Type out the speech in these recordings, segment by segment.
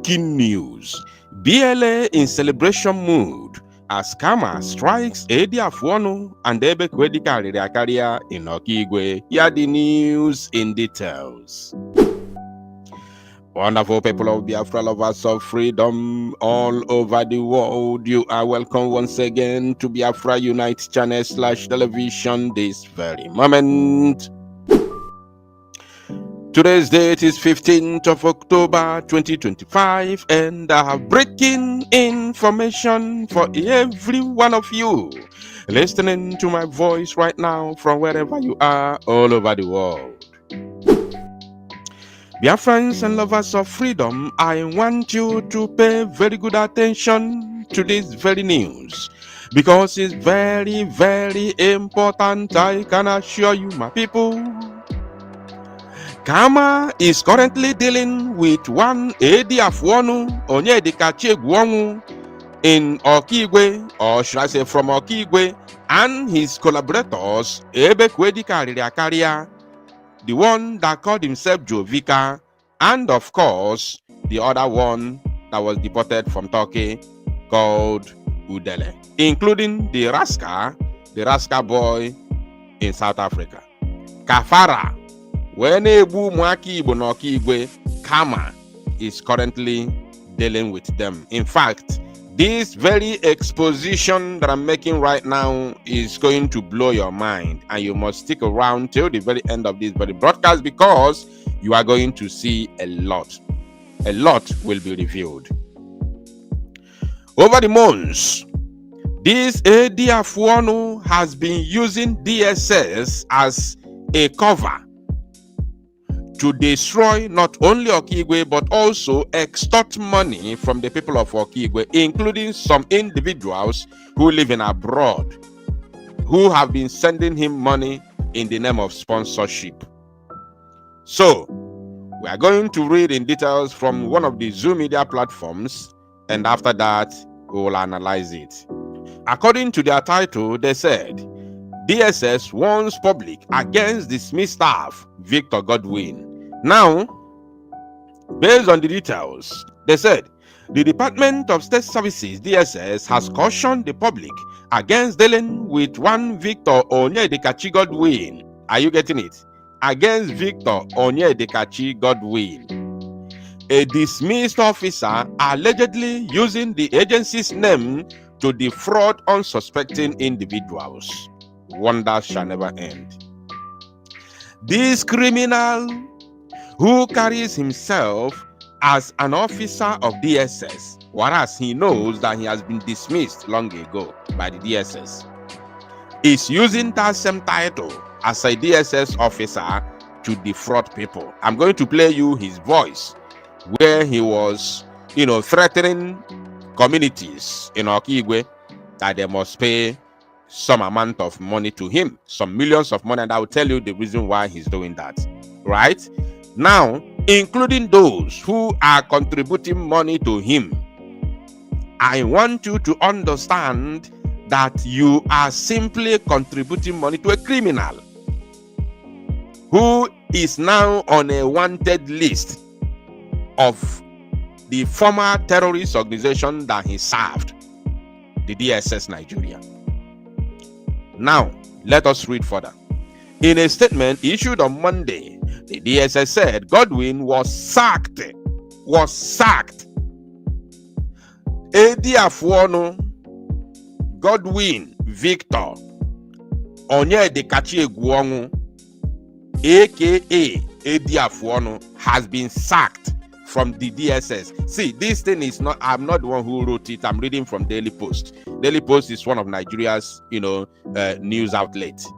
Breaking news. B.L.A in celebration mood as Kama strikes Edi Afuonu and Ebekwe Dikari in Okigwe. Here the news in details. Wonderful people of Biafra, lovers of freedom all over the world, you are welcome once again to Biafra Unite channel /television this very moment. Today's date is 15th of October 2025, and I have breaking information for every one of you listening to my voice right now from wherever you are all over the world. Dear friends and lovers of freedom, I want you to pay very good attention to this very news because it's very, very important. I can assure you, my people. Kama is currently dealing with one Edi Afuonu Onyedikachiegwonwu in Okigwe, or should I say from Okigwe, and his collaborators Ebekwe Dikari, the one that called himself Jovika, and of course the other one that was deported from Turkey called Udele, including the Raska boy in South Africa. Kafara. When Ebu Mwaki Ibonokigwe, Kama is currently dealing with them. In fact, this very exposition that I'm making right now is going to blow your mind, and you must stick around till the very end of this very broadcast because you are going to see a lot. A lot will be revealed. Over the months, this Edi Afuonu has been using DSS as a cover to destroy not only Okigwe but also extort money from the people of Okigwe, including some individuals who live in abroad, who have been sending him money in the name of sponsorship. So, we are going to read in details from one of the Zoom media platforms, and after that, we will analyze it. According to their title, they said, DSS warns public against dismissed staff, Victor Godwin. Now, based on the details, they said, the Department of State Services, DSS, has cautioned the public against dealing with one Victor Onyedikachi Godwin. Are you getting it? Against Victor Onyedikachi Godwin, a dismissed officer allegedly using the agency's name to defraud unsuspecting individuals. Wonders shall never end. This criminal who carries himself as an officer of DSS, whereas he knows that he has been dismissed long ago by the DSS, is using that same title as a DSS officer to defraud people. I'm going to play you his voice where he was, threatening communities in Okigwe that they must pay some amount of money to him, some millions of money, and I will tell you the reason why he's doing that. Right? Now, including those who are contributing money to him, I want you to understand that you are simply contributing money to a criminal who is now on a wanted list of the former terrorist organization that he served, the DSS Nigeria. Now, let us read further. In a statement issued on Monday, the DSS said Godwin was sacked. Edi Afuonu Godwin Victor Onyedikachi Egwuonwu, aka Edi Afuonu, has been sacked from the DSS. See, this thing is not, I'm not the one who wrote it. I'm reading from Daily Post. Daily Post is one of Nigeria's, news outlets.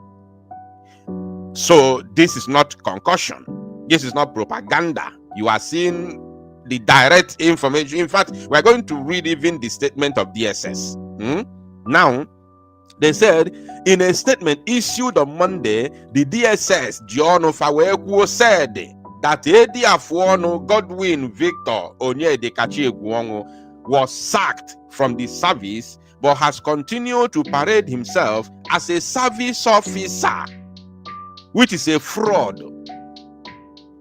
So this is not concussion. This is not propaganda. You are seeing the direct information. In fact, we're going to read even the statement of DSS. Now, they said, in a statement issued on Monday, the DSS, John Ofawekwo, said that Edi Afuonu Godwin Victor Onyedikachi Egwuonwu was sacked from the service, but has continued to parade himself as a service officer, which is a fraud,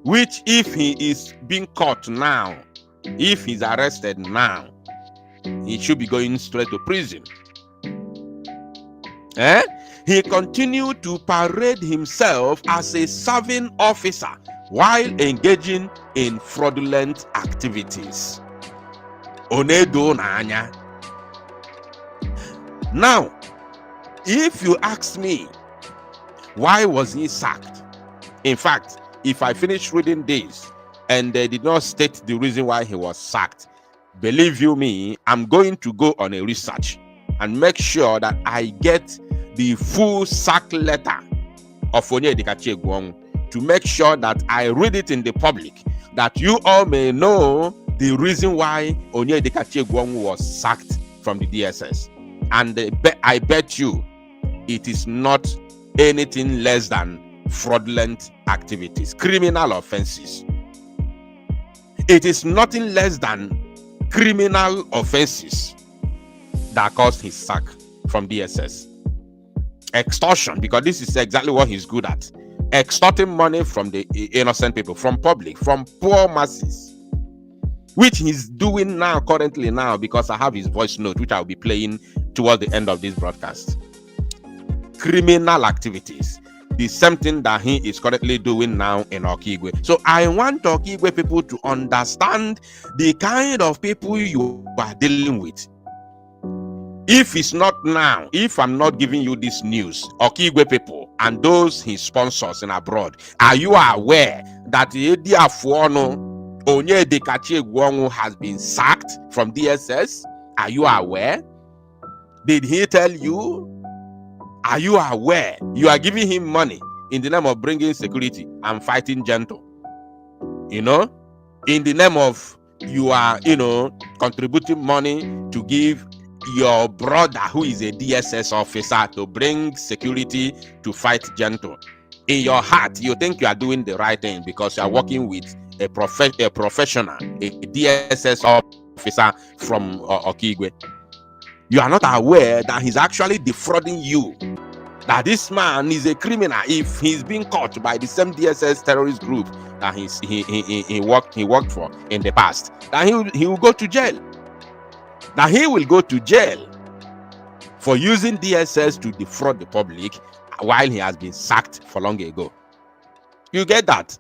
which if he is being caught now, If he's arrested now, he should be going straight to prison. He continued to parade himself as a serving officer while engaging in fraudulent activities. Onedo Nanya. Now, if you ask me, why was he sacked? In fact, if I finish reading this and they did not state the reason why he was sacked, believe you me, I'm going to go on a research and make sure that I get the full sack letter of Onyedika Chegwong, to make sure that I read it in the public, that you all may know the reason why Onyedika Chegwong was sacked from the DSS. And I bet you it is not anything less than fraudulent activities, criminal offenses. It is nothing less than criminal offenses that caused his sack from DSS. Extortion, because this is exactly what he's good at. Extorting money from the innocent people, from public, from poor masses, which he's doing now, currently now, because I have his voice note, which I'll be playing towards the end of this broadcast. Criminal activities, the same thing that he is currently doing now in Okigwe. So I want Okigwe people to understand the kind of people you are dealing with. If it's not now, if I'm not giving you this news, Okigwe people and those his sponsors in abroad, are you aware that Ediafuono Onyedika Chegwong has been sacked from DSS? Are you aware? Did he tell you? Are you aware? You are giving him money in the name of bringing security and fighting gentle. In the name of you are, contributing money to give your brother who is a DSS officer to bring security to fight gentle. In your heart, you think you are doing the right thing because you are working with a professional, a DSS officer from Okigwe. You are not aware that he's actually defrauding you. That this man is a criminal. If he's been caught by the same DSS terrorist group that he worked for in the past, that he will go to jail. That he will go to jail for using DSS to defraud the public while he has been sacked for long ago. You get that?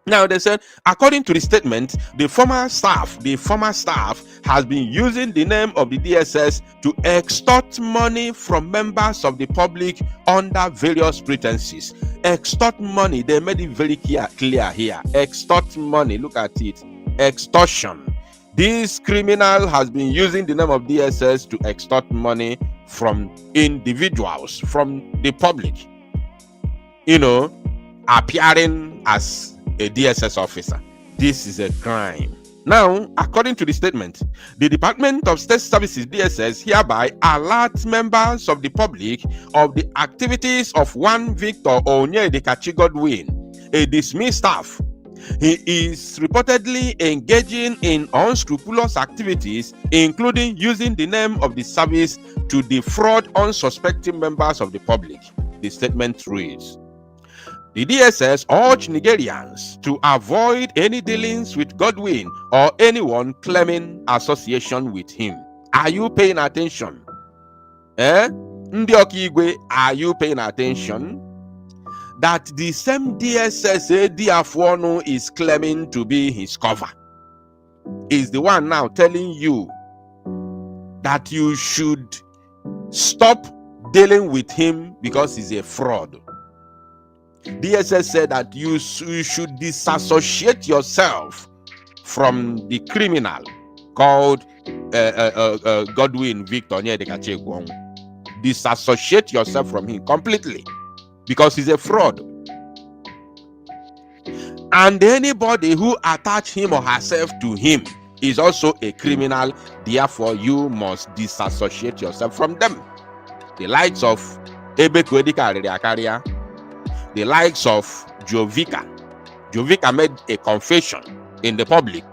Now they said, according to the statement, the former staff has been using the name of the DSS to extort money from members of the public under various pretenses. Extort money, they made it very clear here. Extort money, look at it. Extortion. This criminal has been using the name of DSS to extort money from individuals, from the public, appearing as a DSS officer. This is a crime. Now, according to the statement, the Department of State Services, DSS, hereby alerts members of the public of the activities of one Victor Onyedika Godwin, a dismissed staff. He is reportedly engaging in unscrupulous activities, including using the name of the service to defraud unsuspecting members of the public. The statement reads, the DSS urged Nigerians to avoid any dealings with Godwin or anyone claiming association with him. Are you paying attention? Ndi Okigwe, are you paying attention? That the same DSS Ediafuono is claiming to be his cover is the one now telling you that you should stop dealing with him because he's a fraud. DSS said that you should disassociate yourself from the criminal called Godwin Victor Onyedika Chegwong. Disassociate yourself from him completely, because he's a fraud. And anybody who attach him or herself to him is also a criminal. Therefore, you must disassociate yourself from them. The likes of Ebekwedika Ariakaria, the likes of Jovika. Jovika made a confession in the public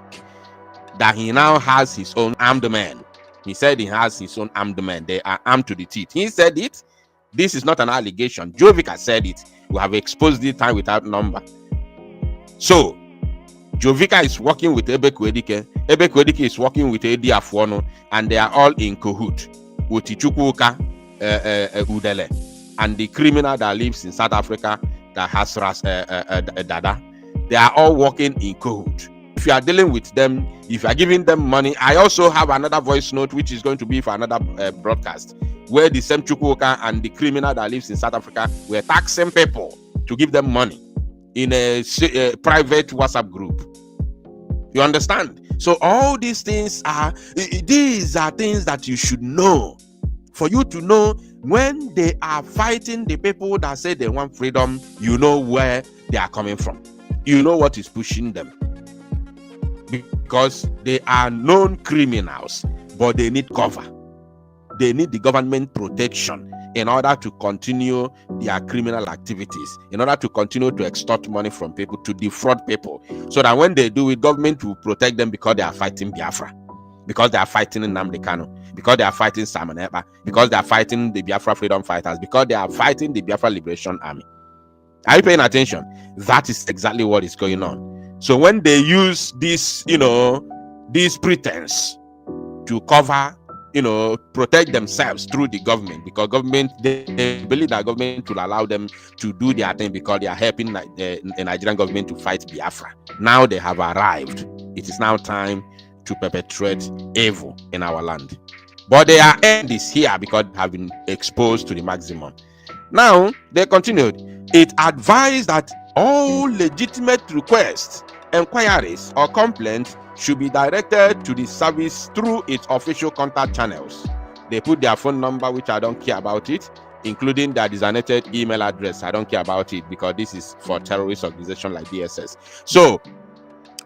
that he now has his own armed men. He said he has his own armed men. They are armed to the teeth. He said it. This is not an allegation. Jovika said it. We have exposed it time without number. So, Jovika is working with Ebe Kwedike. Ebe Kwedike is working with Edi Afuonu, and they are all in cahoot with Ichukwuka Udele and the criminal that lives in South Africa that has Dada. They are all working in cahoot. If you are dealing with them, if you are giving them money, I also have another voice note which is going to be for another broadcast, where the same Chukwuka and the criminal that lives in South Africa were taxing people to give them money in a private WhatsApp group. You understand? So all these things are things that you should know, for you to know when they are fighting the people that say they want freedom. You know where they are coming from. You know what is pushing them, because they are known criminals, but they need cover. They need the government protection in order to continue their criminal activities, in order to continue to extort money from people, to defraud people, so that when they do it, government will protect them, because they are fighting Biafra, because they are fighting Nnamdi Kanu, because they are fighting Simon Ekpa, because they are fighting the Biafra freedom fighters, because they are fighting the Biafra Liberation Army. Are you paying attention? That is exactly what is going on. So when they use this, this pretense to cover, protect themselves through the government, because government, they believe that government will allow them to do their thing, because they are helping the Nigerian government to fight Biafra. Now they have arrived. It is now time to perpetrate evil in our land. But their end is here, because they have been exposed to the maximum. Now they continued. It advised that all legitimate requests, inquiries, or complaints should be directed to the service through its official contact channels. They put their phone number, which I don't care about it, including their designated email address. I don't care about it, because this is for terrorist organization like DSS. So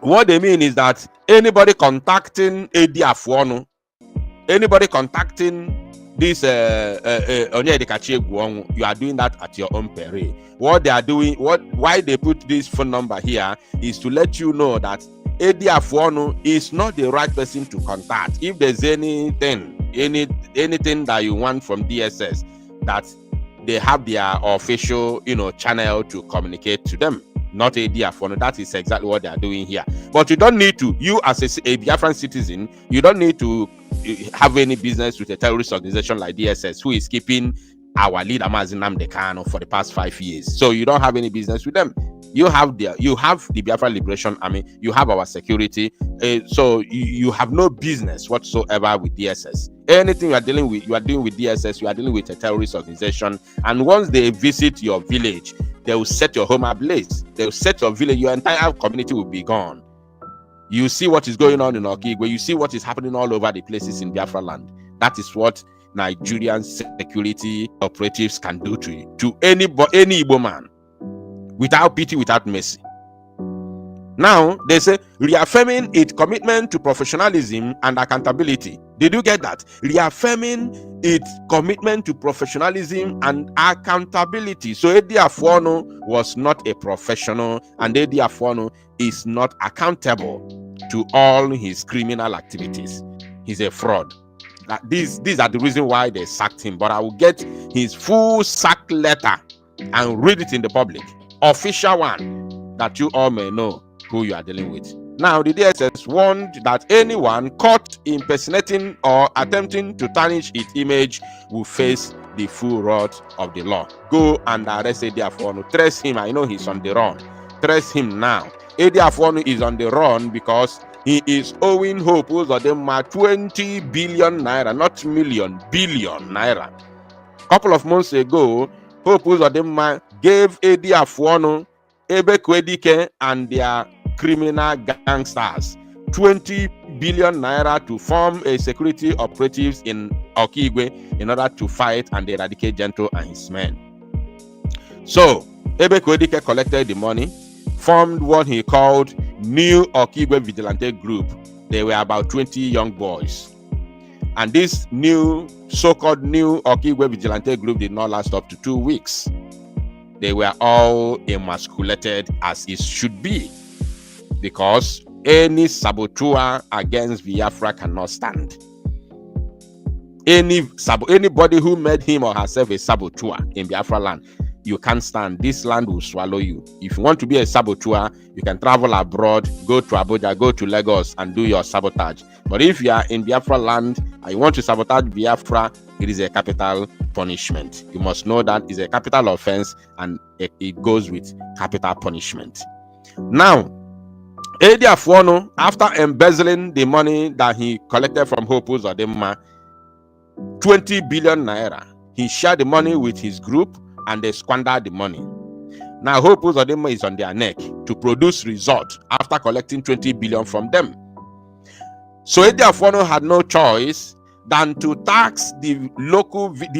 what they mean is that anybody contacting Edi Afuonu, anybody contacting this Onyedikachi, you are doing that at your own peril. What they are doing, why they put this phone number here, is to let you know that Edi Afuonu is not the right person to contact. If there's anything that you want from DSS, that they have their official, channel to communicate to them, not Edi Afuonu. That is exactly what they are doing here. But you don't need to, you as a Biafran citizen, you don't need to have any business with a terrorist organization like DSS, who is keeping our leader Nnamdi Kanu for the past 5 years. So you don't have any business with them. You have the Biafra Liberation Army, you have our security, so you have no business whatsoever with DSS. Anything you are dealing with DSS, you are dealing with a terrorist organization. And once they visit your village, they will set your home ablaze. They will set your village, your entire community will be gone. You see what is going on in Okigwe. You see what is happening all over the places in Biafra land. That is what Nigerian security operatives can do to any Igbo man, without pity, without mercy. Now they say, reaffirming its commitment to professionalism and accountability. Did you get that? Reaffirming its commitment to professionalism and accountability. So Edi Afuonu was not a professional, and Edi Afuonu is not accountable to all his criminal activities. He's a fraud. These are the reason why they sacked him. But I will get his full sack letter and read it in the public, official one, that you all may know who you are dealing with. Now, the DSS warned that anyone caught impersonating or attempting to tarnish its image will face the full wrath of the law. Go and arrest Edi Afuonu. Trace him. I know he's on the run. Trace him now. Edi Afuonu is on the run because he is owing Hope Uzodinma 20 billion naira, not million, billion naira. A couple of months ago, Hope Uzodinma gave Edi Afuonu, Ebe Kwedike, and their criminal gangsters 20 billion naira to form a security operatives in Okigwe in order to fight and eradicate Gento and his men. So Ebe Kwedike collected the money, formed what he called New Okigwe Vigilante Group. They were about 20 young boys. And this so-called new Okigwe Vigilante Group did not last up to 2 weeks. They were all emasculated as it should be, because any saboteur against Biafra cannot stand. Anybody who made him or herself a saboteur in Biafra land, you can't stand. This land will swallow you. If you want to be a saboteur, you can travel abroad, go to Abuja, go to Lagos and do your sabotage. But if you are in Biafra land and you want to sabotage Biafra, it is a capital punishment. You must know that is a capital offense and it goes with capital punishment. Now, Edi Afuonu, after embezzling the money that he collected from Hope Uzodimma, 20 billion naira, he shared the money with his group and they squandered the money. Now Hope Uzodimma is on their neck to produce result after collecting 20 billion from them. So Edi Afuonu had no choice than to tax the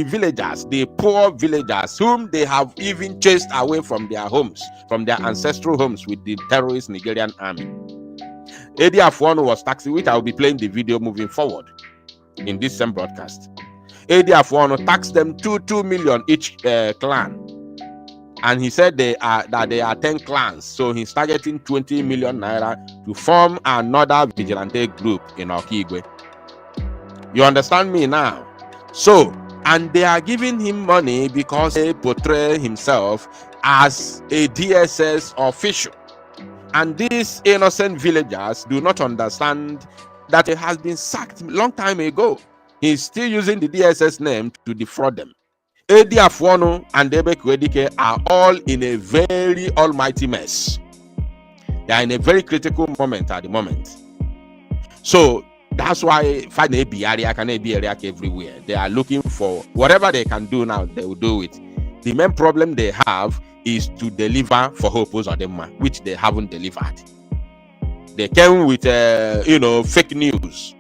villagers, the poor villagers, whom they have even chased away from their homes, from their ancestral homes with the terrorist Nigerian army. Edi Afuonu was taxing, which I will be playing the video moving forward in this same broadcast. Edi Afuonu taxed them 2 million each clan, and he said they are 10 clans, so he's targeting 20 million naira to form another vigilante group in Okigwe. You understand me now? So, and they are giving him money because they portray himself as a DSS official. And these innocent villagers do not understand that he has been sacked a long time ago. He's still using the DSS name to defraud them. Edi Afuonu and Ebekuedike are all in a very almighty mess. They are in a very critical moment at the moment. So, that's why find be area can be area everywhere. They are looking for whatever they can do now, they will do it. The main problem they have is to deliver for Hope Uzodimma, which they haven't delivered. They came with fake news.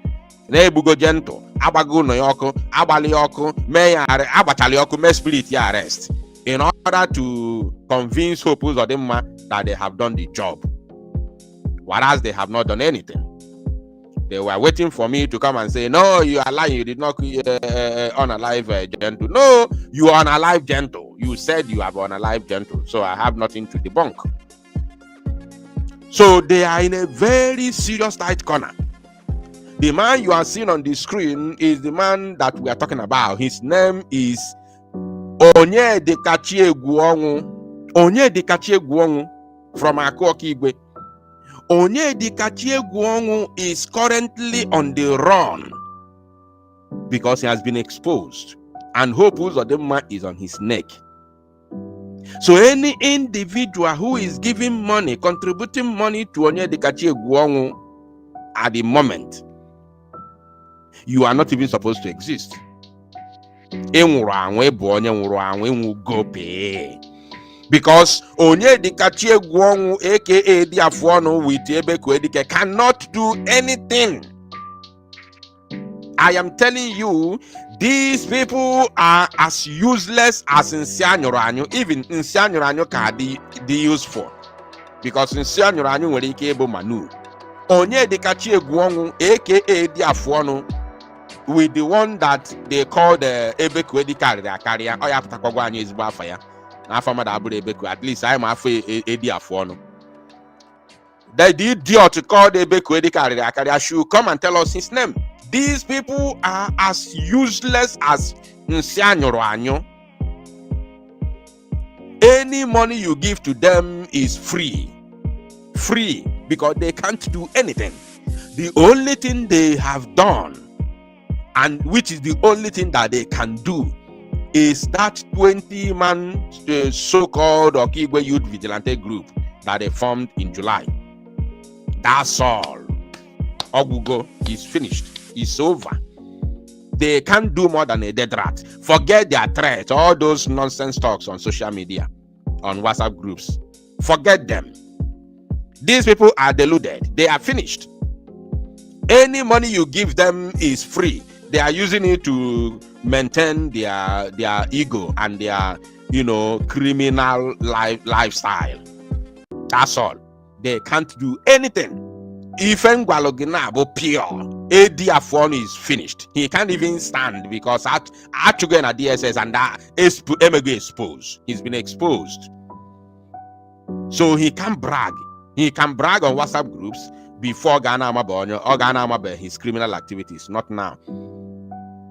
Nebugo gentle, abago no yoko, abali yoko, mayare, abatali yoko, may spirit ya arrest. In order to convince Hope Uzodimma that they have done the job. Whereas they have not done anything. They were waiting for me to come and say, no, you are lying. You did not unalive gentle. No, you are unalive gentle. You said you have unalive gentle. So I have nothing to debunk. So they are in a very serious tight corner. The man you are seeing on the screen is the man that we are talking about. His name is Onyedikachi Egwuonwu. Onyedikachi Egwuonwu from Okigwe. Onyedikachi Egwuonwu is currently on the run because he has been exposed, and Hope Uzodimma is on his neck. So any individual who is giving money, contributing money to Onyedikachi Egwuonwu at the moment, you are not even supposed to exist. Because Onyedikachi Egwuonwu, aka Edi Afuonu with Ebekuedike, cannot do anything. I am telling you, these people are as useless as Nsianyoranyo. Even Nsianyoranyo can be useful. Because Nsianyoranyo nwere ike ebo manu. Onyedikachi Egwuonwu, aka Edi Afuonu, with the one that they call the Ebekuedike Akaria. Oya putakwagwa anyo ezigbo afa ya. At least I am Edi Afuonu. The idiot called Ebekuedike should come and tell us his name. These people are as useless as Nsianyoranyo. Any money you give to them is free. Free, because they can't do anything. The only thing they have done, and which is the only thing that they can do, is that 20-man so-called Okigwe Youth Vigilante Group that they formed in July. That's all. Ogugo is finished. It's over. They can't do more than a dead rat. Forget their threats, all those nonsense talks on social media, on WhatsApp groups. Forget them. These people are deluded. They are finished. Any money you give them is free. They are using it to maintain their ego and their criminal lifestyle. That's all. They can't do anything. Even Gwaloginabo pure, Edi Afuonu is finished. He can't even stand because Okigwe na DSS and Emego exposed. He's been exposed. So he can brag. He can brag on WhatsApp groups before Ghana Amabonyo or Ghana Amabe his criminal activities, not now.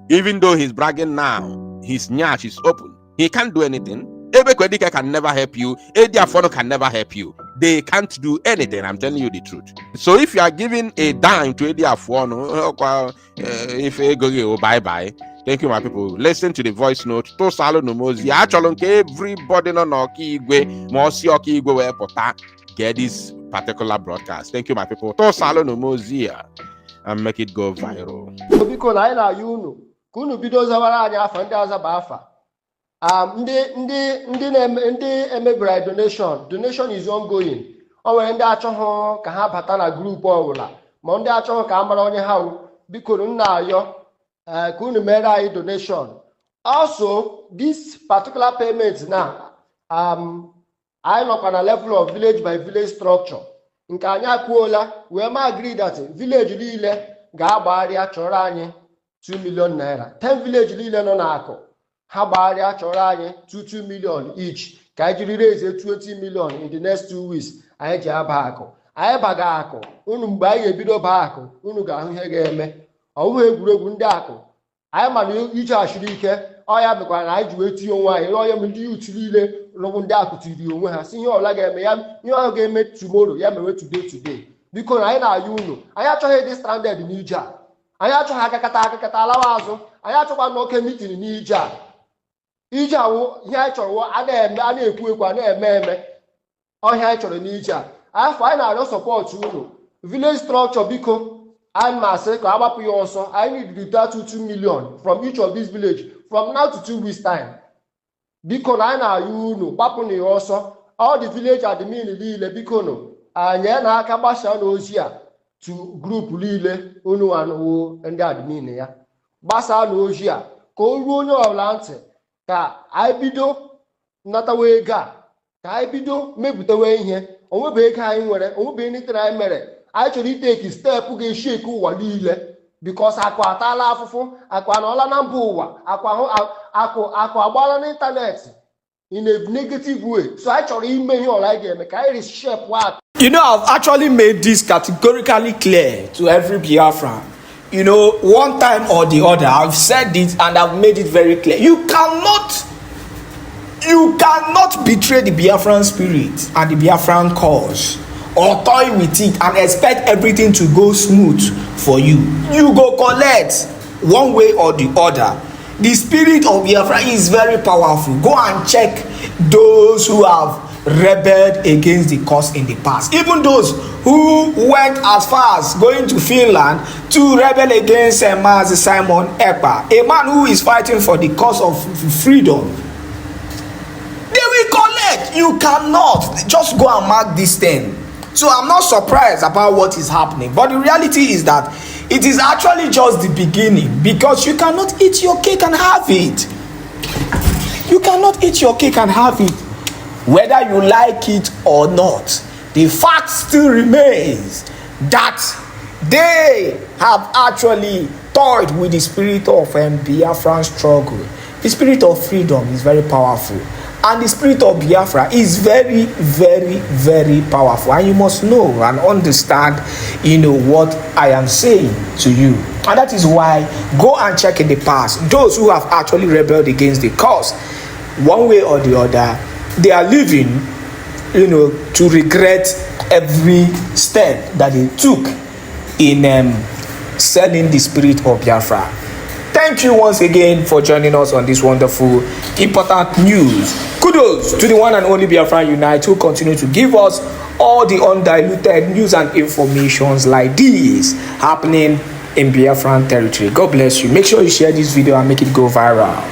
Even though he's bragging now, his nyash is open. He can't do anything. Ebe Kwedike can never help you. Ediafono can never help you. They can't do anything. I'm telling you the truth. So if you are giving a dime to Ediafono, if you bye-bye. Thank you, my people. Listen to the voice note. To Salo Nomozi. Actually, everybody on Okigwe, Mosi Okigwe, where pota get this particular broadcast. Thank you, my people. To Salo Nomozi and make it go viral. Because I know you know. Bido zawara anya afa ndị aza ba afa. Ndị donation is ongoing. O nwere ndị achọghị ka ha bata na group ọbụla, ma ndị achọghị ka amara onye ha biko nna ayọ ka unu mere anyị donation. Also, this particular payment now, I look on a level of village by village structure. Nke anyị akwuola, we ma agree that village niile ga-agbagharịa chọrọ anyị 2 million naira. 10 village niile nọ n'akụ ha gbagharịa chọrọ anyị 2 million each. Ka anyị jiri raise 20 million in the next 2 weeks. Anyị ji aba akụ. Anyị baga akụ. Unu mgbe anyị ebido ba akụ, unu ga-ahụ ihe ga-eme. Ọwụghị egwuregwu ndị akụ. Anyị ma na ije ashiri ike, ọ ya mekwara na anyị ji wee tinye onwe anyị rụọ ya ndị youth niile rụbụ ndị akụ tiri onwe ha si ihe ọla ga-eme ya, ihe ọ ga-eme tomorrow ya mewe today. Biko na anyị na-ayọ unu, anyị achọghị ịdị stranded n'ije a. Anyị achọghị akakata alawa azụ. Anyị achọkwa n'oke meeting n'ije a. Ije awụ ihe anyị chọrọ a na-ekwu a na-eme ọhịa anyị chọrọ n'ije a. Afọ anyị na-arịọ support unu. Village structure biko and masị ka agbapụ ya ọsọ. I need to that 2 million from each of these village from now to 2 weeks time. Biko na anyị na-ayọ unu gbapụ na ya ọsọ. All the village admin niile biko nụ anyị na-aka gbasa n'ozi a to group niile unu anụwo ndị admin ya. Gbasa n'ozi a ka o ruo onye ọbụla ntị ka anyị bido natawa ego a, ka anyị bido mepụtawa ihe. Onwebe ego anyị nwere, onwebe anything anyị mere. Anyị chọrọ iteki steepụ ga-esheki ụwa niile bikos akụ atala afụfụ, akụ anọla na mba ụwa, akụ agbala n'ịntanetị in a negative way. So anyị chọrọ ime ihe ọla anyị ga-eme ka anyị reshape akụ. You know, I've actually made this categorically clear to every Biafran. You know, one time or the other, I've said it and I've made it very clear. You cannot betray the Biafran spirit and the Biafran cause or toy with it and expect everything to go smooth for you. You go collect one way or the other. The spirit of Biafra is very powerful. Go and check those who have rebelled against the cause in the past. Even those who went as far as going to Finland to rebel against Mazi Simon Ekpa, a man who is fighting for the cause of freedom. They will collect. You cannot just go and mark this thing. So I'm not surprised about what is happening. But the reality is that it is actually just the beginning, because you cannot eat your cake and have it. You cannot eat your cake and have it. Whether you like it or not, the fact still remains that they have actually toyed with the spirit of Biafran struggle. The spirit of freedom is very powerful. And the spirit of Biafra is very, very, very powerful. And you must know and understand, what I am saying to you. And that is why go and check in the past. Those who have actually rebelled against the cause, one way or the other, they are living, to regret every step that they took in selling the spirit of Biafra. Thank you once again for joining us on this wonderful, important news. Kudos to the one and only Biafra Unite, who continue to give us all the undiluted news and informations like this happening in Biafran territory. God bless you. Make sure you share this video and make it go viral.